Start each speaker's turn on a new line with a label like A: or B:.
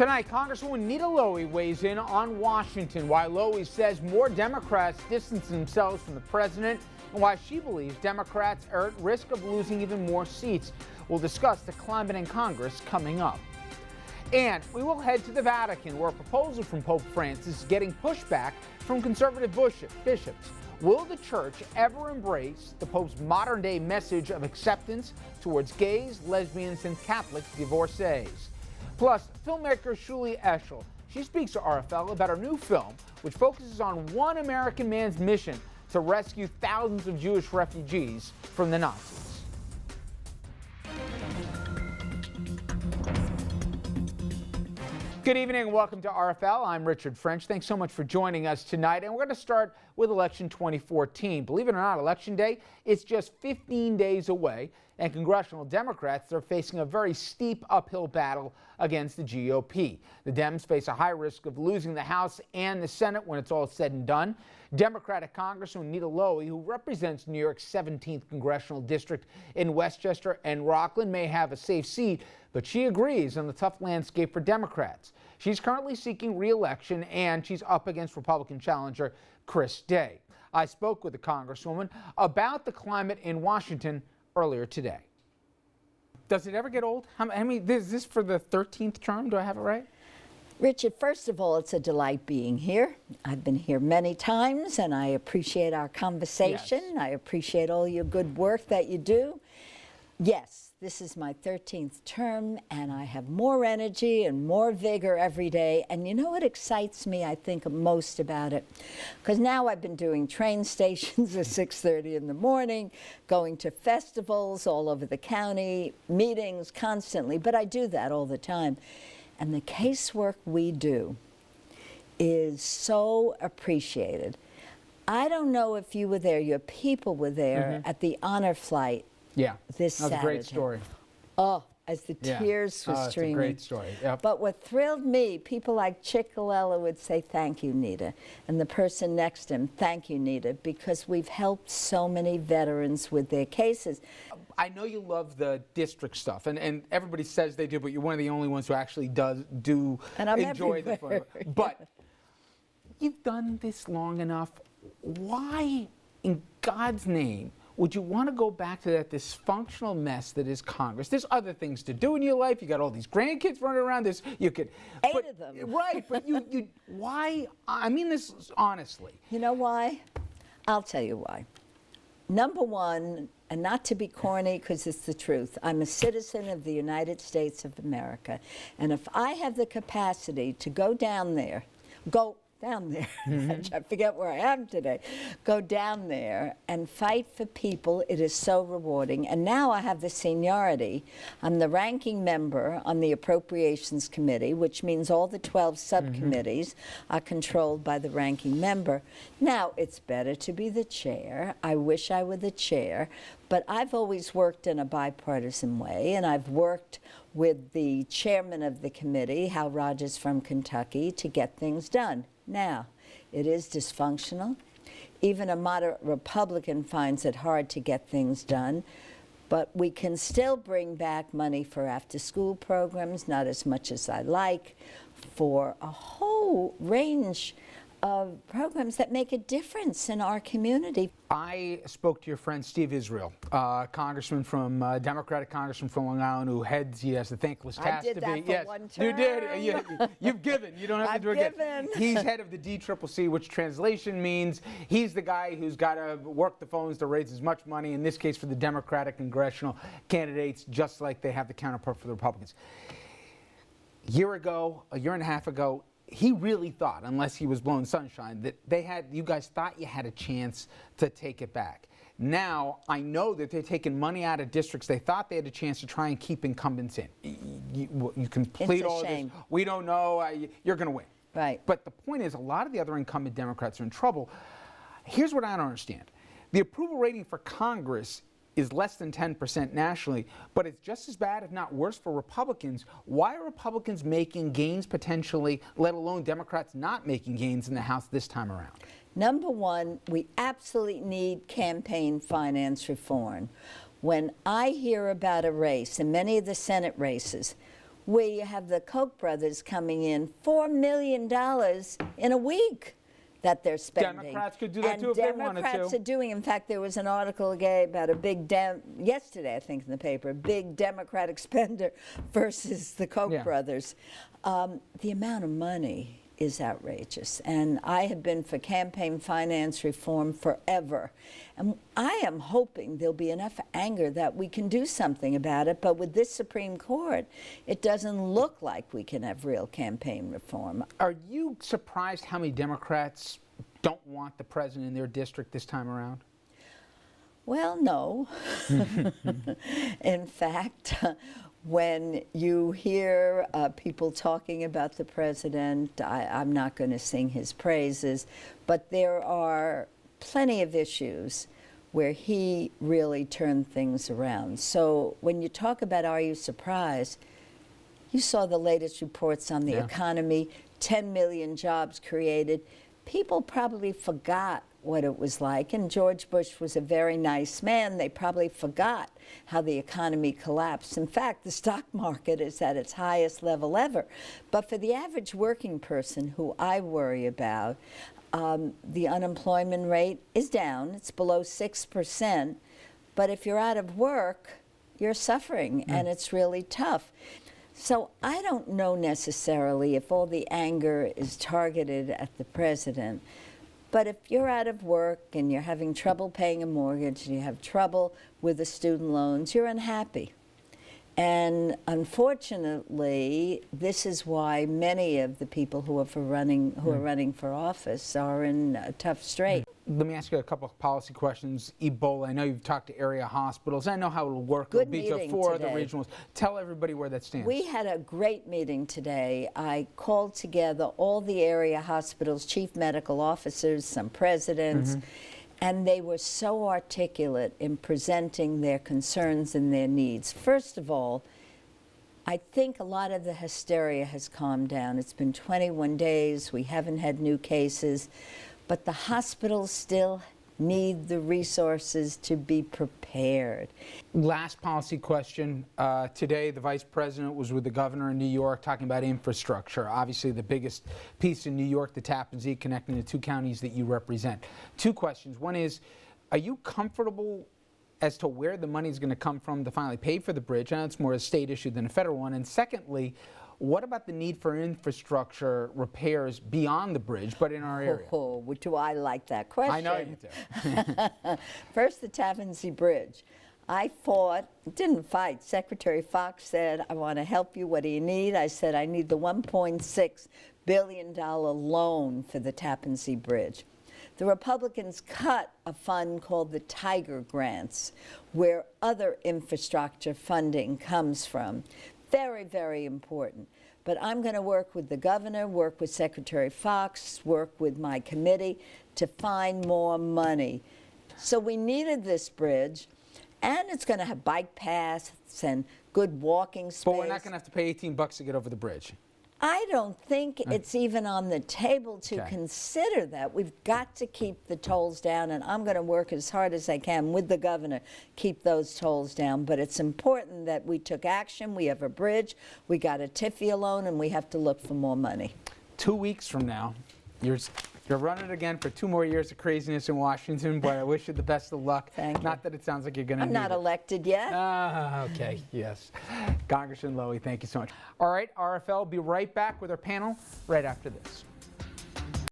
A: Tonight, Congresswoman Nita Lowey weighs in on Washington, why Lowey says more Democrats distance themselves from the president, and why she believes Democrats are at risk of losing even more seats. We'll discuss the climate in Congress coming up. And we will head to the Vatican, where a proposal from Pope Francis is getting pushback from conservative bishops. Will the church ever embrace the Pope's modern-day message of acceptance towards gays, lesbians, and Catholic divorcees? Plus, filmmaker Shuli Eshel. She speaks to RFL about her new film, which focuses on one American man's mission to rescue thousands of Jewish refugees from the Nazis. Good evening and welcome to RFL. I'm Richard French. Thanks so much for joining us tonight. And we're going to start with election 2014. Believe it or not, Election Day is just 15 days away, and congressional Democrats are facing a very steep uphill battle against the GOP. The Dems face a high risk of losing the House and the Senate when it's all said and done. Democratic Congresswoman Nita Lowey, who represents New York's 17th congressional district in Westchester and Rockland, may have a safe seat, but she agrees on the tough landscape for Democrats. She's currently seeking re-election, and she's up against Republican challenger Chris Day. I spoke with the Congresswoman about the climate in Washington earlier today. Does it ever get old? I mean, is this for the 13th term? Do I have it right?
B: Richard, first of all, it's a delight being here. I've been here many times, and I appreciate our conversation.
A: Yes.
B: I appreciate all your good work that you do. Yes, this is my 13th term, and I have more energy and more vigor every day. And you know what excites me, I think, most about it? Because now I've been doing train stations at 6:30 in the morning, going to festivals all over the county, meetings constantly, but I do that all the time. And the casework we do is so appreciated. I don't know if you were there, your people were there at the honor flight.
A: Yeah,
B: this
A: that was
B: Saturday.
A: a great story.
B: Oh, as the tears were streaming.
A: It's a great story. Yep.
B: But what thrilled me, people like Chick Colella would say, "Thank you, Nita." And the person next to him, "Thank you, Nita," because we've helped so many veterans with their cases.
A: I know you love the district stuff, and everybody says they do, but you're one of the only ones who actually do
B: And I'm
A: enjoy the
B: everywhere.
A: fun. But you've done this long enough. Why, in God's name, would you want to go back to that dysfunctional mess that is Congress? There's other things to do in your life. You got all these grandkids running around. You could
B: 8 of them.
A: Right, but you why? I mean this honestly.
B: You know why? I'll tell you why. Number one, and not to be corny because it's the truth, I'm a citizen of the United States of America. And if I have the capacity to go down there, I forget where I am today, go down there and fight for people, it is so rewarding. And now I have the seniority. I'm the ranking member on the Appropriations Committee, which means all the 12 subcommittees are controlled by the ranking member. Now, it's better to be the chair. I wish I were the chair, but I've always worked in a bipartisan way, and I've worked with the chairman of the committee, Hal Rogers from Kentucky, to get things done. Now, it is dysfunctional. Even a moderate Republican finds it hard to get things done, but we can still bring back money for after-school programs, not as much as I like, for a whole range of programs that make a difference in our community.
A: I spoke to your friend Steve Israel, congressman from Democratic congressman from Long Island, who heads. He has the thankless task to be.
B: I did that for one term.
A: You did. You've given. You don't have to do it again. He's head of the DCCC, which translation means he's the guy who's got to work the phones to raise as much money. In this case, for the Democratic congressional candidates, just like they have the counterpart for the Republicans. A year and a half ago, he really thought, unless he was blowing sunshine, that you guys thought you had a chance to take it back. Now, I know that they're taking money out of districts they thought they had a chance to try and keep incumbents in. You complete all this. We don't know. You're going to win.
B: Right.
A: But the point is, a lot of the other incumbent Democrats are in trouble. Here's what I don't understand. The approval rating for Congress is less than 10% nationally, but it's just as bad, if not worse, for Republicans. Why are Republicans making gains potentially, let alone Democrats not making gains in the House this time around?
B: Number one, we absolutely need campaign finance reform. When I hear about a race, and many of the Senate races, where you have the Koch brothers coming in $4 million in a week that they're spending.
A: Democrats could do that too if they wanted to.
B: Democrats are doing. In fact, there was an article about a big yesterday, I think, in the paper, a big Democratic spender versus the Koch brothers. The amount of money is outrageous, and I have been for campaign finance reform forever, and I am hoping there'll be enough anger that we can do something about it. But with this Supreme Court, it doesn't look like we can have real campaign reform.
A: Are you surprised how many Democrats don't want the president in their district this time around?
B: Well, no. In fact, when you hear people talking about the president, I'm not going to sing his praises, but there are plenty of issues where he really turned things around. So when you talk about are you surprised, you saw the latest reports on the economy, 10 million jobs created. People probably forgot what it was like, and George Bush was a very nice man. They probably forgot how the economy collapsed. In fact, the stock market is at its highest level ever. But for the average working person, who I worry about, the unemployment rate is down. It's below 6%. But if you're out of work, you're suffering, and it's really tough. So I don't know necessarily if all the anger is targeted at the president. But if you're out of work and you're having trouble paying a mortgage and you have trouble with the student loans, you're unhappy. And unfortunately, this is why many of the people who are running for office are in a tough strait.
A: Let me ask you a couple of policy questions. Ebola, I know you've talked to area hospitals. I know how it'll work. It'll be to 4 of the regionals. Tell everybody where that stands.
B: We had a great meeting today. I called together all the area hospitals, chief medical officers, some presidents, and they were so articulate in presenting their concerns and their needs. First of all, I think a lot of the hysteria has calmed down. It's been 21 days. We haven't had new cases. But the hospitals still need the resources to be prepared.
A: Last policy question. Today, the vice president was with the governor in New York talking about infrastructure. Obviously, the biggest piece in New York, the Tappan Zee, connecting the 2 counties that you represent. 2 questions. One is, are you comfortable as to where the money is going to come from to finally pay for the bridge? I know it's more a state issue than a federal one. And secondly, what about the need for infrastructure repairs beyond the bridge, but in our area?
B: Oh, do I like that question?
A: I know you do.
B: First, the Tappan Zee Bridge. I didn't fight. Secretary Fox said, I want to help you. What do you need? I said, I need the $1.6 billion loan for the Tappan Zee Bridge. The Republicans cut a fund called the Tiger Grants, where other infrastructure funding comes from. Very, very important. But I'm going to work with the governor, work with Secretary Fox, work with my committee to find more money. So we needed this bridge, and it's going to have bike paths and good walking space.
A: But we're not going to have to pay $18 to get over the bridge.
B: I don't think it's even on the table to consider that. We've got to keep the tolls down, and I'm going to work as hard as I can with the governor, keep those tolls down. But it's important that we took action. We have a bridge, we got a TIFIA loan, and we have to look for more money.
A: 2 weeks from now, you're running again for 2 more years of craziness in Washington, but I wish you the best of luck.
B: Thank you.
A: Not that it sounds like you're going to
B: I'm not elected yet.
A: Okay, yes. Congressman Lowey, thank you so much. All right, RFL will be right back with our panel right after this.